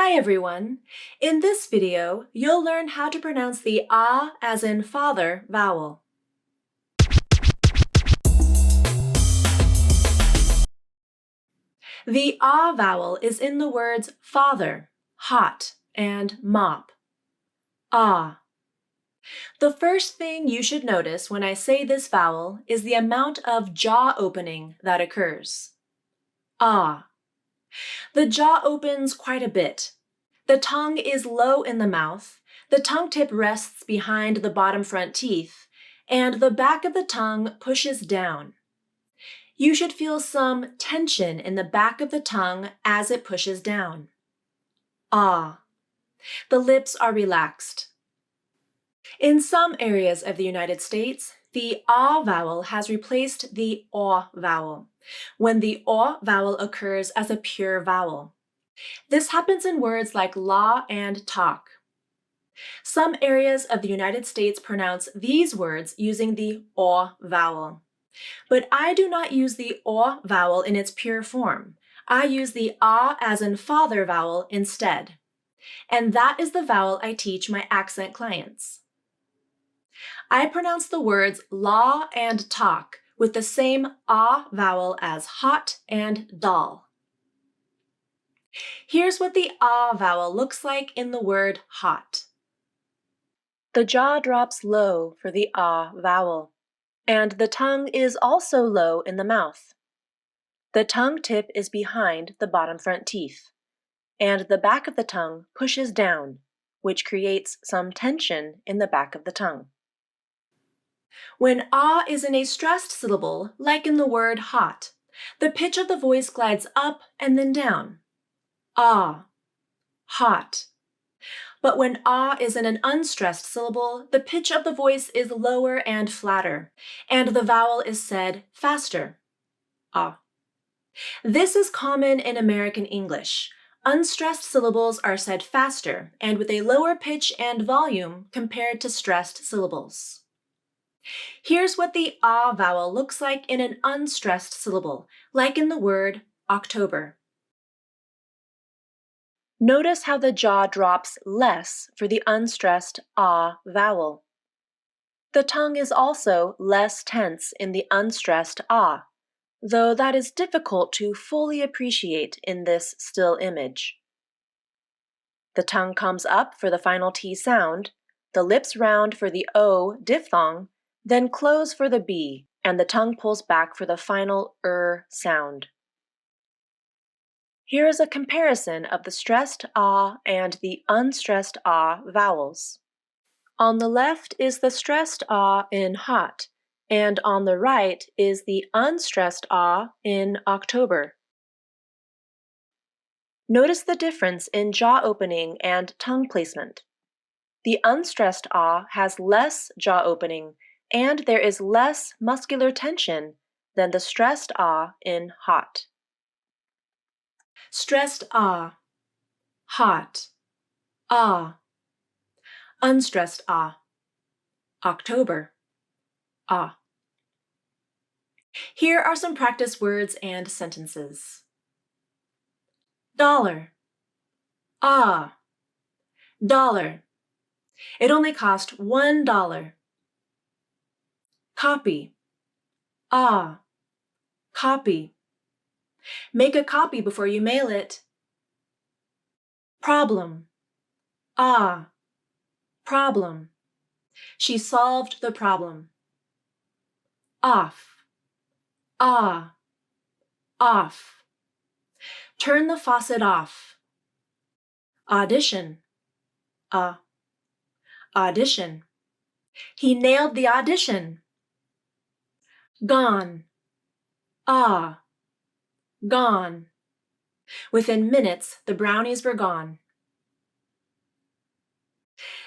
Hi everyone! In this video, you'll learn how to pronounce the ah as in father vowel. The ah vowel is in the words father, hot, and mop. Ah. The first thing you should notice when I say this vowel is the amount of jaw opening that occurs. Ah. The jaw opens quite a bit. The tongue is low in the mouth, the tongue tip rests behind the bottom front teeth, and the back of the tongue pushes down. You should feel some tension in the back of the tongue as it pushes down. Ah. The lips are relaxed. In some areas of the United States, the ah vowel has replaced the aw vowel, when the aw vowel occurs as a pure vowel. This happens in words like law and talk. Some areas of the United States pronounce these words using the aw vowel. But I do not use the aw vowel in its pure form. I use the ah as in father vowel instead. And that is the vowel I teach my accent clients. I pronounce the words law and talk with the same ah vowel as hot and doll. Here's what the ah vowel looks like in the word hot. The jaw drops low for the ah vowel, and the tongue is also low in the mouth. The tongue tip is behind the bottom front teeth, and the back of the tongue pushes down, which creates some tension in the back of the tongue. When ah is in a stressed syllable, like in the word hot, the pitch of the voice glides up and then down. Ah, hot. But when ah is in an unstressed syllable, the pitch of the voice is lower and flatter, and the vowel is said faster. Ah. This is common in American English. Unstressed syllables are said faster and with a lower pitch and volume compared to stressed syllables. Here's what the ah vowel looks like in an unstressed syllable, like in the word October. Notice how the jaw drops less for the unstressed ah vowel. The tongue is also less tense in the unstressed ah, though that is difficult to fully appreciate in this still image. The tongue comes up for the final T sound, the lips round for the O diphthong, then close for the B, and the tongue pulls back for the final sound. Here is a comparison of the stressed ah and the unstressed ah vowels. On the left is the stressed ah in hot, and on the right is the unstressed ah in October. Notice the difference in jaw opening and tongue placement. The unstressed ah has less jaw opening, and there is less muscular tension than the stressed ah in hot. Stressed ah, hot, ah. Unstressed ah, October, ah. Here are some practice words and sentences. Dollar, ah. Dollar. It only cost $1. Copy, ah. Copy. Make a copy before you mail it. Problem, ah. Problem. She solved the problem. Off, ah. Off. Turn the faucet off. Audition, ah. Audition. He nailed the audition. Gone, ah. Gone. Within minutes, the brownies were gone.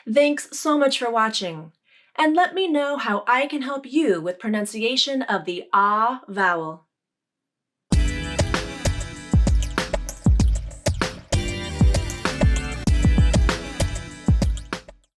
Thanks so much for watching, and let me know how I can help you with pronunciation of the ah vowel.